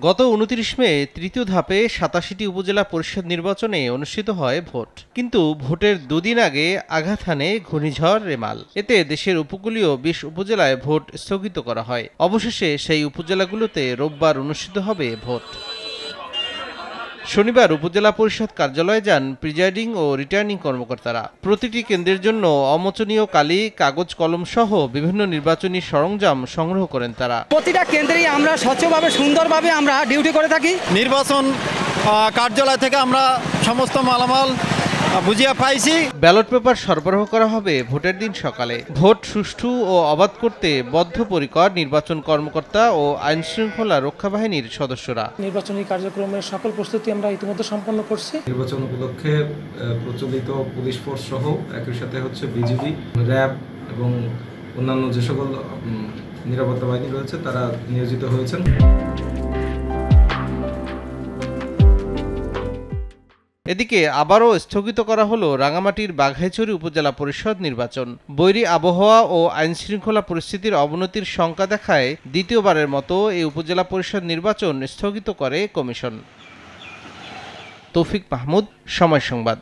গত ২৯ মে তৃতীয় ধাপে ৮৭টি উপজেলা পরিষদ নির্বাচনে অনুষ্ঠিত হয় ভোট। কিন্তু ভোটের দুদিন আগে আঘাত হানে ঘূর্ণিঝড় রেমাল। এতে দেশের উপকূলীয় ২০ উপজেলায় ভোট স্থগিত করা হয়। অবশেষে সেই উপজেলাগুলোতে রোববার অনুষ্ঠিত হবে ভোট। শনিবার উপজেলা পরিষদ কার্যালয়ে যান প্রিজাইডিং ও রিটার্নিং কর্মকর্তারা। প্রতিটি কেন্দ্রের জন্য অমোচনীয় কালি, কাগজ কলম সহ বিভিন্ন নির্বাচনী সরঞ্জাম সংগ্রহ করেন তারা। প্রতিটা কেন্দ্রেই আমরা স্বচ্ছভাবে সুন্দরভাবে আমরা ডিউটি করে থাকি। নির্বাচন কার্যালয় থেকে আমরা সমস্ত মালামাল বুঝিয়ে পাইছি। ব্যালট পেপার সরবরাহ করা হবে ভোটের দিন সকালে। ভোট সুষ্ঠু ও অবাধ করতে বদ্ধপরিকর নির্বাচন কর্মকর্তা ও আইন শৃঙ্খলা রক্ষা বাহিনীর সদস্যরা। নির্বাচনী কার্যক্রমের সকল প্রস্তুতি আমরা ইতিমধ্যে সম্পন্ন করছি। নির্বাচন উপলক্ষে প্রচলিত পুলিশ ফোর্স সহ একই সাথে বিজিবি, র্যাব এবং অন্যান্য যে সকল নিরাপত্তা বাহিনী রয়েছে তারা নিয়োজিত হয়েছেন। এদিকে আবারও স্থগিত করা হলো রাঙামাটির বাঘাইছড়ি উপজেলা পরিষদ নির্বাচন। বৈরী আবহাওয়া ও আইনশৃঙ্খলা পরিস্থিতির অবনতির শঙ্কা দেখায় দ্বিতীয়বারের মতো এই উপজেলা পরিষদ নির্বাচন স্থগিত করে কমিশন। তৌফিক মাহমুদ, সময় সংবাদ।